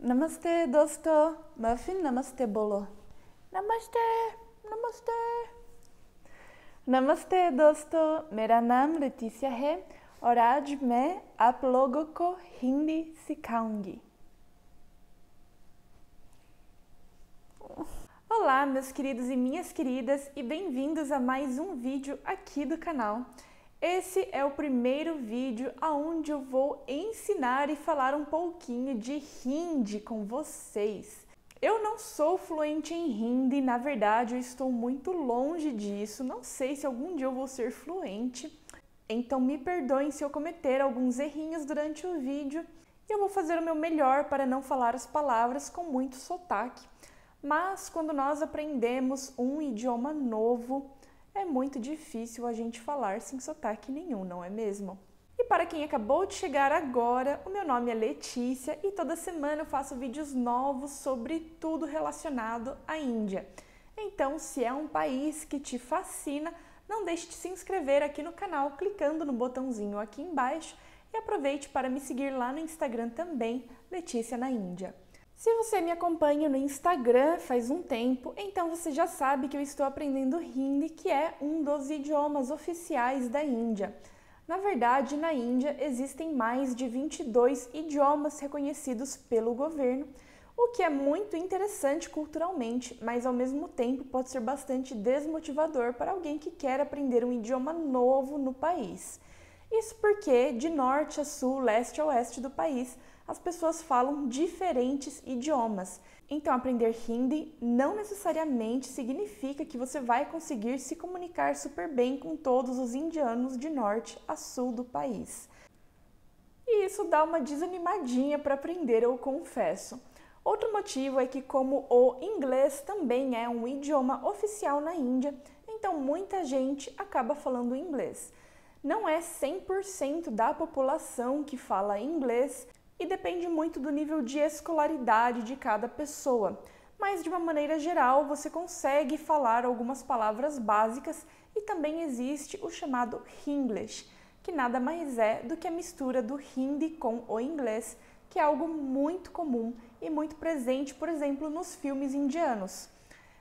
नमस्ते दोस्तों, मफिन नमस्ते बोलो। नमस्ते, नमस्ते। नमस्ते दोस्तों, मेरा नाम लेtícia है और आज मैं आप लोगों को हिंदी सिखाऊंगी। Olá, meus queridos e minhas queridas, e bem-vindos a mais um vídeo aqui do canal. Esse é o primeiro vídeo onde eu vou ensinar e falar um pouquinho de Hindi com vocês. Eu não sou fluente em Hindi, na verdade eu estou muito longe disso, não sei se algum dia eu vou ser fluente, então me perdoem se eu cometer alguns errinhos durante o vídeo e eu vou fazer o meu melhor para não falar as palavras com muito sotaque. Mas quando nós aprendemos um idioma novo, é muito difícil a gente falar sem sotaque nenhum, não é mesmo? E para quem acabou de chegar agora, o meu nome é Letícia e toda semana eu faço vídeos novos sobre tudo relacionado à Índia. Então, se é um país que te fascina, não deixe de se inscrever aqui no canal clicando no botãozinho aqui embaixo e aproveite para me seguir lá no Instagram também, Letícia na Índia. Se você me acompanha no Instagram faz um tempo, então você já sabe que eu estou aprendendo Hindi, que é um dos idiomas oficiais da Índia. Na verdade, na Índia existem mais de 22 idiomas reconhecidos pelo governo, o que é muito interessante culturalmente, mas ao mesmo tempo pode ser bastante desmotivador para alguém que quer aprender um idioma novo no país. Isso porque, de norte a sul, leste a oeste do país, as pessoas falam diferentes idiomas. Então, aprender Hindi não necessariamente significa que você vai conseguir se comunicar super bem com todos os indianos de norte a sul do país. E isso dá uma desanimadinha para aprender, eu confesso. Outro motivo é que, como o inglês também é um idioma oficial na Índia, então muita gente acaba falando inglês. Não é 100% da população que fala inglês, e depende muito do nível de escolaridade de cada pessoa. Mas, de uma maneira geral, você consegue falar algumas palavras básicas e também existe o chamado Hinglish, que nada mais é do que a mistura do Hindi com o inglês, que é algo muito comum e muito presente, por exemplo, nos filmes indianos.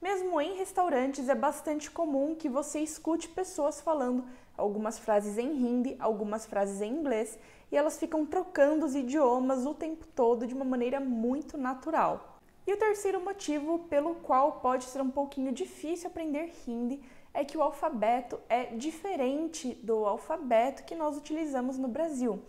Mesmo em restaurantes, é bastante comum que você escute pessoas falando algumas frases em Hindi, algumas frases em inglês, e elas ficam trocando os idiomas o tempo todo de uma maneira muito natural. E o terceiro motivo pelo qual pode ser um pouquinho difícil aprender Hindi é que o alfabeto é diferente do alfabeto que nós utilizamos no Brasil.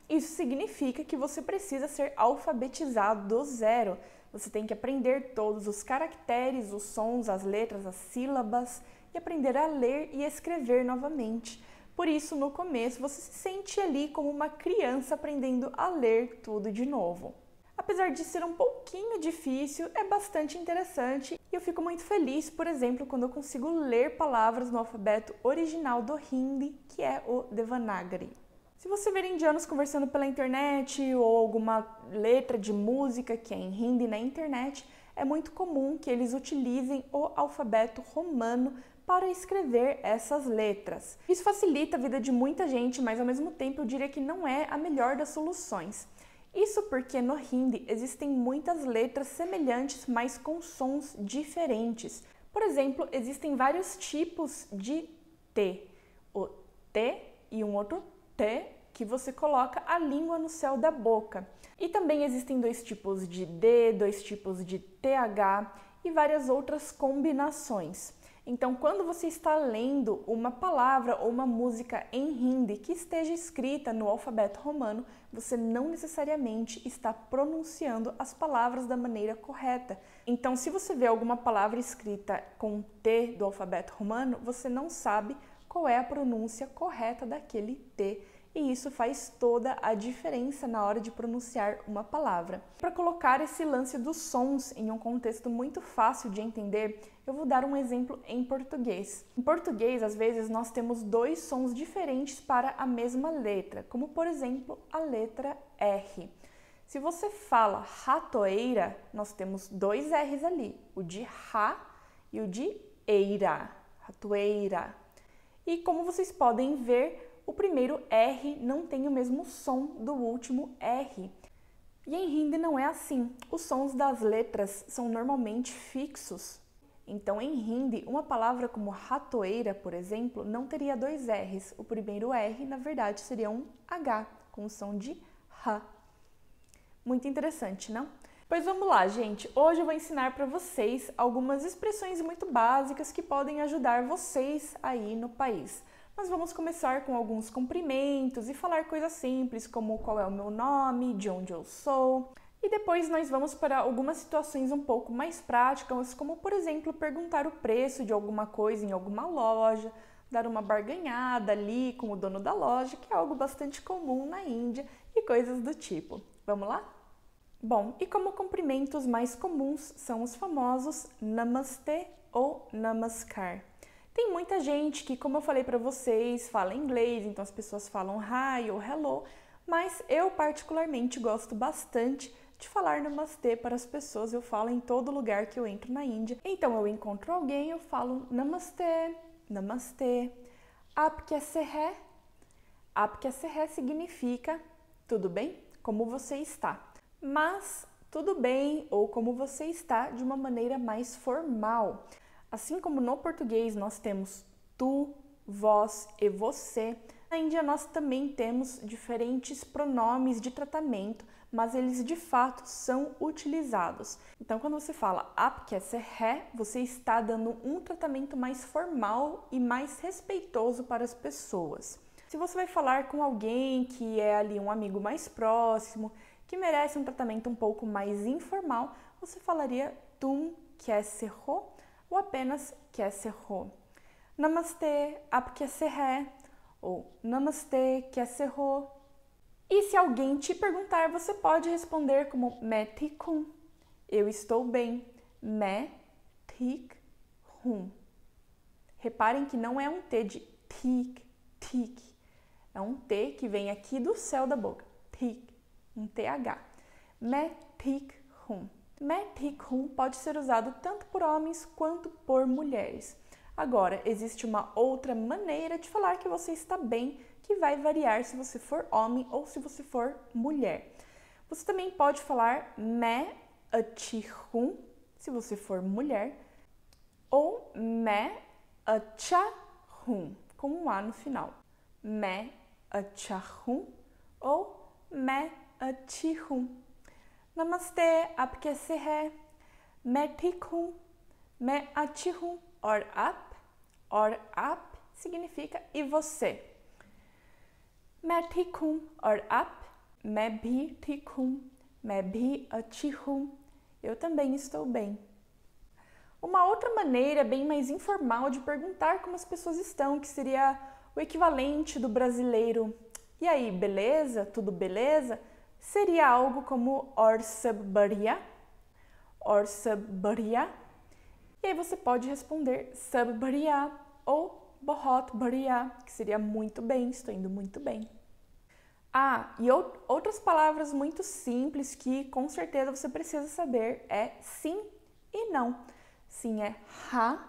Isso significa que você precisa ser alfabetizado do zero. Você tem que aprender todos os caracteres, os sons, as letras, as sílabas e aprender a ler e escrever novamente. Por isso, no começo, você se sente ali como uma criança aprendendo a ler tudo de novo. Apesar de ser um pouquinho difícil, é bastante interessante e eu fico muito feliz, por exemplo, quando eu consigo ler palavras no alfabeto original do Hindi, que é o Devanagari. Se você ver indianos conversando pela internet ou alguma letra de música que é em Hindi na internet, é muito comum que eles utilizem o alfabeto romano para escrever essas letras. Isso facilita a vida de muita gente, mas ao mesmo tempo eu diria que não é a melhor das soluções. Isso porque no Hindi existem muitas letras semelhantes, mas com sons diferentes. Por exemplo, existem vários tipos de T. O T e um outro T que você coloca a língua no céu da boca. E também existem dois tipos de D, dois tipos de TH e várias outras combinações. Então, quando você está lendo uma palavra ou uma música em Hindi que esteja escrita no alfabeto romano, você não necessariamente está pronunciando as palavras da maneira correta. Então, se você vê alguma palavra escrita com T do alfabeto romano, você não sabe qual é a pronúncia correta daquele T. E isso faz toda a diferença na hora de pronunciar uma palavra. Para colocar esse lance dos sons em um contexto muito fácil de entender, eu vou dar um exemplo em português. Em português, às vezes, nós temos dois sons diferentes para a mesma letra, como, por exemplo, a letra R. Se você fala ratoeira, nós temos dois R's ali, o de ra e o de eira, ratoeira. E como vocês podem ver, o primeiro R não tem o mesmo som do último R. E em Hindi não é assim. Os sons das letras são normalmente fixos. Então, em Hindi, uma palavra como ratoeira, por exemplo, não teria dois R's. O primeiro R, na verdade, seria um H, com o som de H. Muito interessante, não? Pois vamos lá, gente. Hoje eu vou ensinar para vocês algumas expressões muito básicas que podem ajudar vocês aí no país. Nós vamos começar com alguns cumprimentos e falar coisas simples como qual é o meu nome, de onde eu sou. E depois nós vamos para algumas situações um pouco mais práticas, como por exemplo perguntar o preço de alguma coisa em alguma loja, dar uma barganhada ali com o dono da loja, que é algo bastante comum na Índia e coisas do tipo. Vamos lá? Bom, e como cumprimentos mais comuns são os famosos Namaste ou Namaskar. Tem muita gente que, como eu falei para vocês, fala inglês, então as pessoas falam hi ou hello, mas eu particularmente gosto bastante de falar Namaste para as pessoas. Eu falo em todo lugar que eu entro na Índia. Então eu encontro alguém, eu falo Namaste, Namaste. Aap kaise hai? Aap kaise hai significa tudo bem? Como você está? Mas tudo bem ou como você está de uma maneira mais formal. Assim como no português nós temos tu, vós e você, na Índia nós também temos diferentes pronomes de tratamento, mas eles de fato são utilizados. Então quando você fala aap kaise hai, você está dando um tratamento mais formal e mais respeitoso para as pessoas. Se você vai falar com alguém que é ali um amigo mais próximo, que merece um tratamento um pouco mais informal, você falaria tum kaise ho ou apenas kaise ho. Namaste, aap kaise hai ou Namaste, kaise ho. E se alguém te perguntar, você pode responder como main theek hoon, eu estou bem, main theek hoon. Reparem que não é um T de theek, theek, é um T que vem aqui do céu da boca, theek. Um TH. Main theek hoon. Main theek hoon pode ser usado tanto por homens quanto por mulheres. Agora, existe uma outra maneira de falar que você está bem, que vai variar se você for homem ou se você for mulher. Você também pode falar main achhi hoon, se você for mulher, ou main acha hoon, com um A no final. Main acha hoon ou main achhi hoon. Namaste, aap kaise hai? Main theek hoon, main achhi hoon. Or aap significa e você. Main theek hoon or aap, main bhi theek hoon, main bhi achhi hoon. Eu também estou bem. Uma outra maneira bem mais informal de perguntar como as pessoas estão, que seria o equivalente do brasileiro e aí, beleza? Tudo beleza? Seria algo como aur sab badhiya, aur sab badhiya. E aí você pode responder sab badhiya ou bahut badhiya, que seria muito bem, estou indo muito bem. Ah, e outras palavras muito simples que com certeza você precisa saber é sim e não. Sim é ha,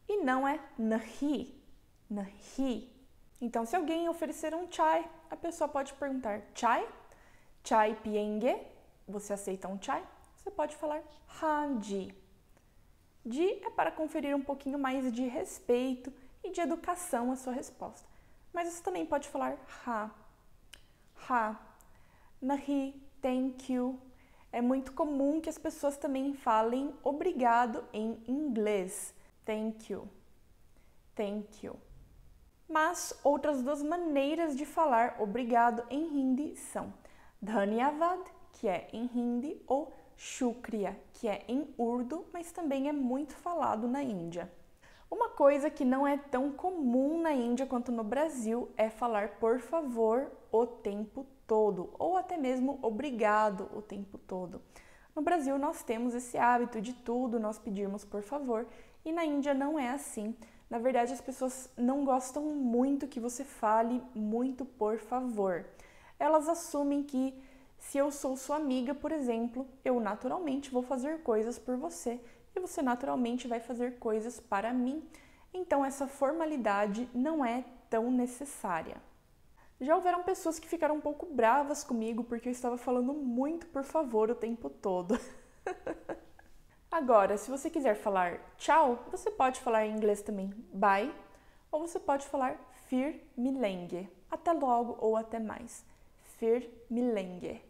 e não é nahi, nahi. Então, se alguém oferecer um chai, a pessoa pode perguntar chai, chai pienge, você aceita um chai? Você pode falar haan-ji. Ji é para conferir um pouquinho mais de respeito e de educação à sua resposta. Mas você também pode falar ha, nahi, thank you. É muito comum que as pessoas também falem obrigado em inglês. Thank you, thank you. Mas outras duas maneiras de falar obrigado em Hindi são Dhanyavad, que é em Hindi, ou Shukriya, que é em Urdu, mas também é muito falado na Índia. Uma coisa que não é tão comum na Índia quanto no Brasil é falar por favor o tempo todo, ou até mesmo obrigado o tempo todo. No Brasil nós temos esse hábito de tudo nós pedirmos por favor, e na Índia não é assim. Na verdade, as pessoas não gostam muito que você fale muito por favor. Elas assumem que se eu sou sua amiga, por exemplo, eu naturalmente vou fazer coisas por você e você naturalmente vai fazer coisas para mim. Então, essa formalidade não é tão necessária. Já houveram pessoas que ficaram um pouco bravas comigo porque eu estava falando muito por favor o tempo todo. Agora, se você quiser falar tchau, você pode falar em inglês também bye, ou você pode falar fir milenge, até logo ou até mais, fir milenge.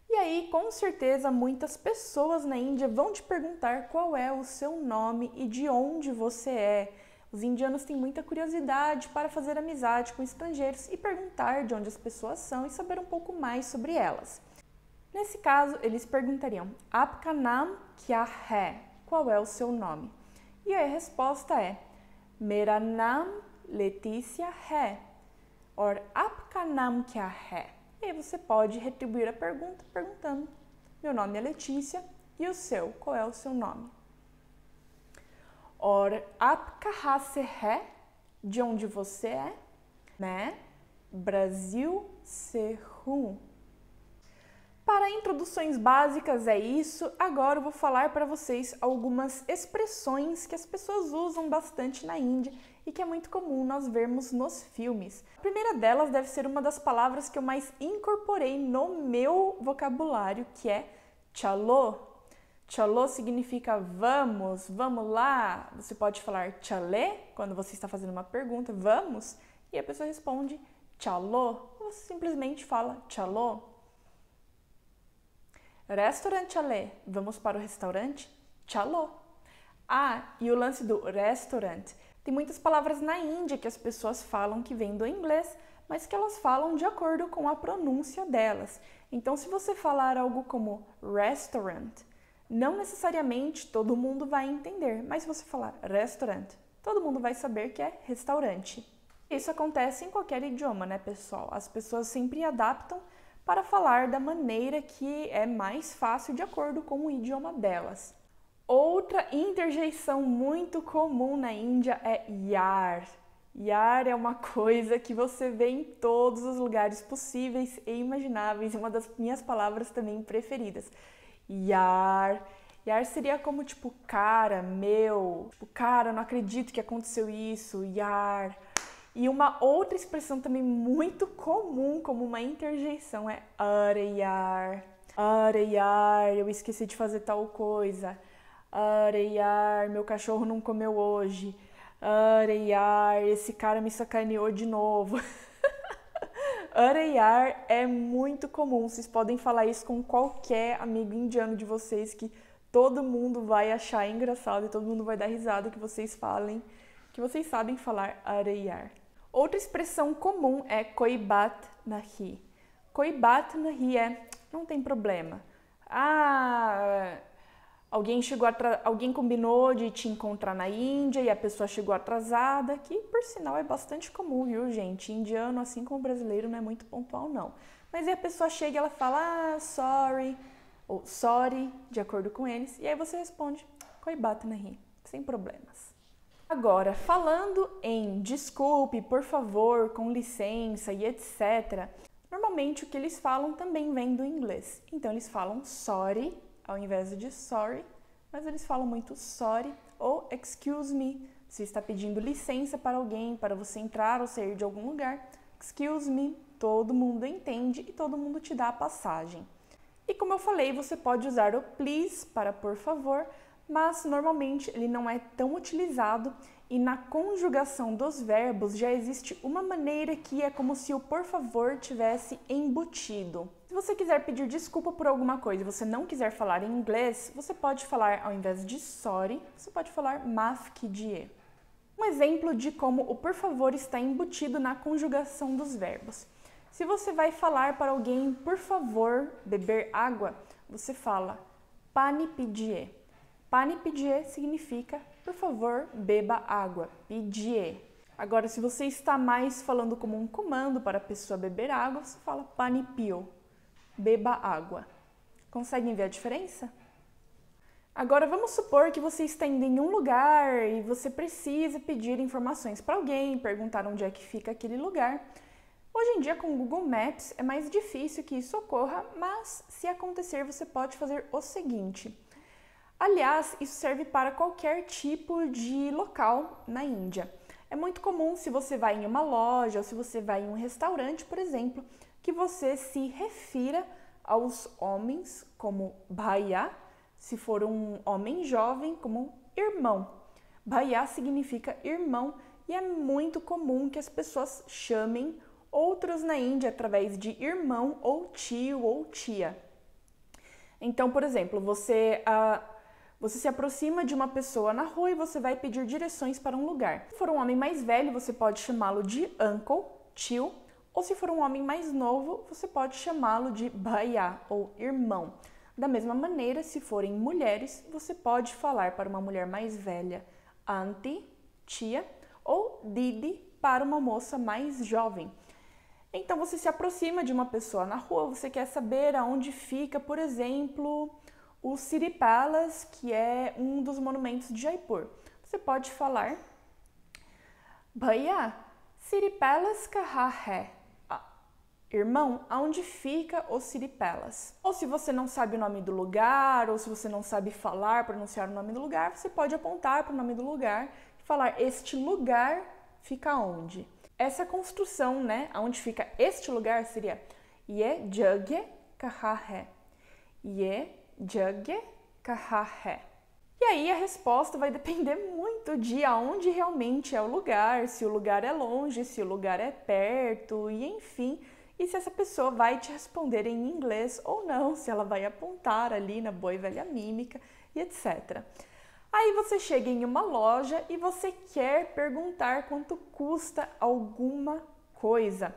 E aí, com certeza, muitas pessoas na Índia vão te perguntar qual é o seu nome e de onde você é. Os indianos têm muita curiosidade para fazer amizade com estrangeiros e perguntar de onde as pessoas são e saber um pouco mais sobre elas. Nesse caso, eles perguntariam, Aapka naam kya hai? Qual é o seu nome? E aí a resposta é, Mera naam Letícia hai. Or Aapka naam kya hai? E aí você pode retribuir a pergunta perguntando, meu nome é Letícia, e o seu? Qual é o seu nome? Or aap kahan se hai? De onde você é? Main Brasil se hoon. Para introduções básicas é isso, agora eu vou falar para vocês algumas expressões que as pessoas usam bastante na Índia e que é muito comum nós vermos nos filmes. A primeira delas deve ser uma das palavras que eu mais incorporei no meu vocabulário, que é chalo. Chalo significa vamos, vamos lá. Você pode falar chale quando você está fazendo uma pergunta, vamos, e a pessoa responde chalo. Você simplesmente fala chalo. Restaurant chale, vamos para o restaurante? Chalo. Ah, e o lance do restaurant. Tem muitas palavras na Índia que as pessoas falam que vêm do inglês, mas que elas falam de acordo com a pronúncia delas. Então, se você falar algo como restaurant, não necessariamente todo mundo vai entender, mas se você falar restaurant, todo mundo vai saber que é restaurante. Isso acontece em qualquer idioma, né, pessoal? As pessoas sempre adaptam para falar da maneira que é mais fácil de acordo com o idioma delas. Outra interjeição muito comum na Índia é yar. Yar é uma coisa que você vê em todos os lugares possíveis e imagináveis, uma das minhas palavras também preferidas. Yar. Yar seria como tipo, cara, meu, tipo, cara, não acredito que aconteceu isso, yar. E uma outra expressão também muito comum como uma interjeição é are yar. Are yar, eu esqueci de fazer tal coisa. Are yar, meu cachorro não comeu hoje. Are yar, esse cara me sacaneou de novo. Are yar é muito comum, vocês podem falar isso com qualquer amigo indiano de vocês que todo mundo vai achar engraçado e todo mundo vai dar risada que vocês falem, que vocês sabem falar are yar. Outra expressão comum é koi baat nahi. Koi baat nahi é não tem problema. Alguém combinou de te encontrar na Índia e a pessoa chegou atrasada, que por sinal é bastante comum, viu, gente? Indiano, assim como brasileiro, não é muito pontual, não. Mas aí a pessoa chega e ela fala, sorry, ou sorry, de acordo com eles, e aí você responde, koi baat nahi, sem problemas. Agora, falando em desculpe, por favor, com licença e etc., normalmente o que eles falam também vem do inglês. Então eles falam sorry, ao invés de sorry, mas eles falam muito sorry ou excuse me. Você está pedindo licença para alguém, para você entrar ou sair de algum lugar. Excuse me, todo mundo entende e todo mundo te dá a passagem. E como eu falei, você pode usar o please para por favor, mas normalmente ele não é tão utilizado e na conjugação dos verbos já existe uma maneira que é como se o por favor tivesse embutido. Se você quiser pedir desculpa por alguma coisa e você não quiser falar em inglês, você pode falar, ao invés de sorry, você pode falar maaf kijiye. Um exemplo de como o por favor está embutido na conjugação dos verbos. Se você vai falar para alguém, por favor, beber água, você fala pani pijiye. Pani pijiye significa, por favor, beba água, pijiye. Agora, se você está mais falando como um comando para a pessoa beber água, você fala pani pio. Beba água. Conseguem ver a diferença? Agora vamos supor que você está indo em um lugar e você precisa pedir informações para alguém, perguntar onde é que fica aquele lugar. Hoje em dia com o Google Maps é mais difícil que isso ocorra, mas se acontecer você pode fazer o seguinte. Aliás, isso serve para qualquer tipo de local na Índia. É muito comum se você vai em uma loja ou se você vai em um restaurante, por exemplo, que você se refira aos homens como bhaiya, se for um homem jovem como irmão. Bhaiya significa irmão e é muito comum que as pessoas chamem outros na Índia através de irmão ou tio ou tia. Então, por exemplo, você se aproxima de uma pessoa na rua e você vai pedir direções para um lugar. Se for um homem mais velho, você pode chamá-lo de uncle, tio, ou se for um homem mais novo, você pode chamá-lo de bhaiya ou irmão. Da mesma maneira, se forem mulheres, você pode falar para uma mulher mais velha auntie, tia, ou didi para uma moça mais jovem. Então você se aproxima de uma pessoa na rua, você quer saber aonde fica, por exemplo, o City Palace, que é um dos monumentos de Jaipur. Você pode falar, Bhaiya, City Palace kahan hai? Irmão, aonde fica o City Palace? Ou se você não sabe o nome do lugar, ou se você não sabe falar, pronunciar o nome do lugar, você pode apontar para o nome do lugar e falar, este lugar fica onde? Essa construção, né, aonde fica este lugar seria Ye jagah kahan hai? Ye jagah kahan hai? E aí a resposta vai depender muito de aonde realmente é o lugar, se o lugar é longe, se o lugar é perto, e enfim, e se essa pessoa vai te responder em inglês ou não, se ela vai apontar ali na boa e velha mímica e etc. Aí você chega em uma loja e você quer perguntar quanto custa alguma coisa.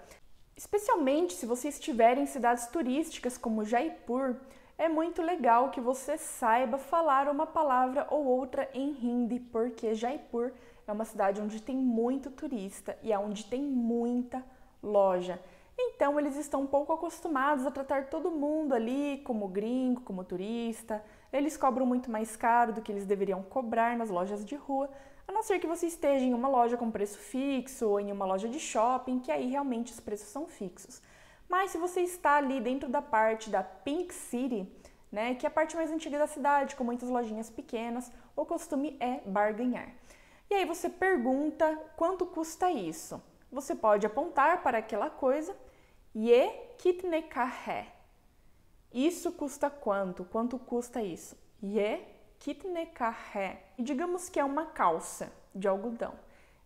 Especialmente se você estiver em cidades turísticas como Jaipur, é muito legal que você saiba falar uma palavra ou outra em Hindi, porque Jaipur é uma cidade onde tem muito turista e é onde tem muita loja. Então eles estão um pouco acostumados a tratar todo mundo ali como gringo, como turista. Eles cobram muito mais caro do que eles deveriam cobrar nas lojas de rua, a não ser que você esteja em uma loja com preço fixo ou em uma loja de shopping, que aí realmente os preços são fixos. Mas se você está ali dentro da parte da Pink City, né, que é a parte mais antiga da cidade, com muitas lojinhas pequenas, o costume é barganhar. E aí você pergunta quanto custa isso. Você pode apontar para aquela coisa, Ye kitne ka hai? Isso custa quanto? Quanto custa isso? Ye kitne ka hai? E digamos que é uma calça de algodão.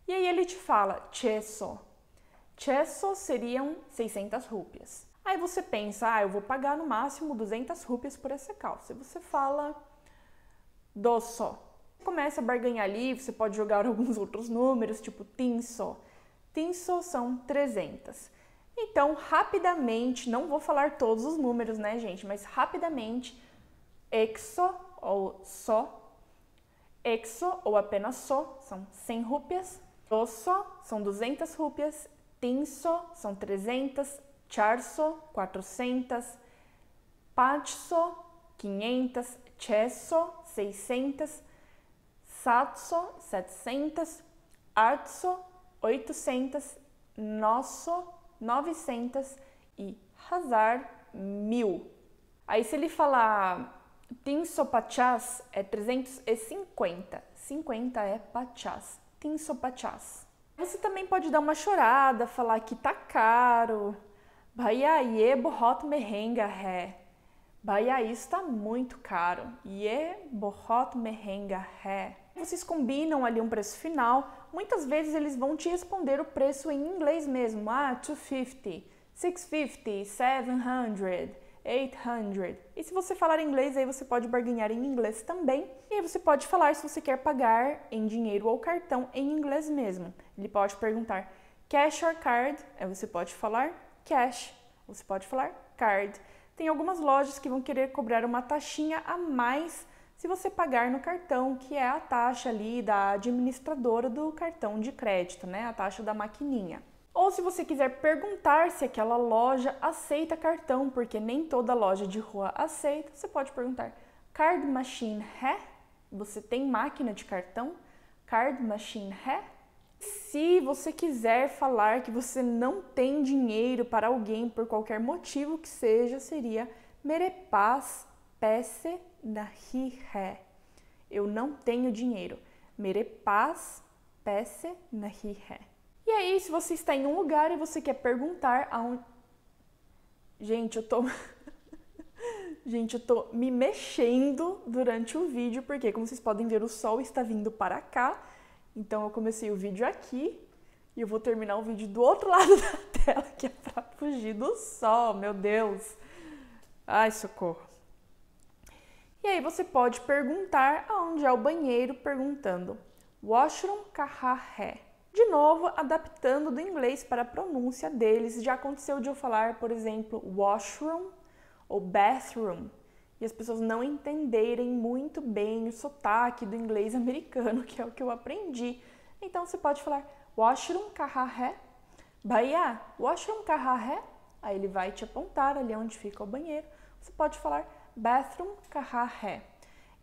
E aí ele te fala, 600. 600 seriam 600 rúpias. Aí você pensa, eu vou pagar no máximo 200 rúpias por essa calça. E você fala, 200. Começa a barganhar ali, você pode jogar alguns outros números, tipo 300. 300 são 300. Então, rapidamente, não vou falar todos os números, né, gente? Mas rapidamente, 100 ou só, 100 ou apenas só, são 100 rúpias. 200 são 200 rúpias. 300 são 300. 400, 400. 500, 500. 600, 600. 700, 700. 800, 800. 900 e 1000. Aí se ele falar 350 é 350, 50 é 50, 350. Você também pode dar uma chorada, falar que tá caro. Bhaiya, ye bahut mehenga hai. Bhaiya, isso tá muito caro. Ye bahut mehenga hai. Vocês combinam ali um preço final. Muitas vezes eles vão te responder o preço em inglês mesmo. 250, 650, 700, 800. E se você falar inglês, aí você pode barganhar em inglês também. E aí você pode falar se você quer pagar em dinheiro ou cartão em inglês mesmo. Ele pode perguntar cash or card. Aí você pode falar cash. Você pode falar card. Tem algumas lojas que vão querer cobrar uma taxinha a mais se você pagar no cartão, que é a taxa ali da administradora do cartão de crédito, né? A taxa da maquininha. Ou se você quiser perguntar se aquela loja aceita cartão, porque nem toda loja de rua aceita, você pode perguntar, card machine hai? Você tem máquina de cartão? Card machine hai? Se você quiser falar que você não tem dinheiro para alguém por qualquer motivo que seja, seria mere paas paise nahi hai. Eu não tenho dinheiro. Mere paas पैसे नहीं है. E aí, se você está em um lugar e você quer perguntar aonde... Gente, eu tô me mexendo durante o vídeo, porque, como vocês podem ver, o sol está vindo para cá. Então, eu comecei o vídeo aqui e eu vou terminar o vídeo do outro lado da tela, que é para fugir do sol, meu Deus. Ai, socorro. E aí, você pode perguntar aonde é o banheiro, perguntando washroom kaha hai. De novo, adaptando do inglês para a pronúncia deles. Já aconteceu de eu falar, por exemplo, washroom ou bathroom, e as pessoas não entenderem muito bem o sotaque do inglês americano, que é o que eu aprendi. Então, você pode falar washroom kaha hai, bhaiya, washroom kaha hai. Aí ele vai te apontar ali onde fica o banheiro. Você pode falar bathroom kaha hai.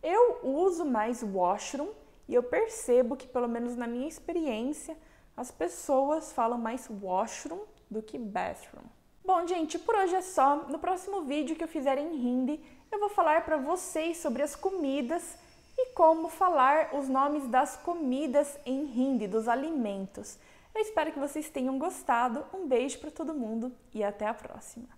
Eu uso mais washroom e eu percebo que, pelo menos na minha experiência, as pessoas falam mais washroom do que bathroom. Bom, gente, por hoje é só. No próximo vídeo que eu fizer em Hindi, eu vou falar para vocês sobre as comidas e como falar os nomes das comidas em Hindi, dos alimentos. Eu espero que vocês tenham gostado. Um beijo para todo mundo e até a próxima.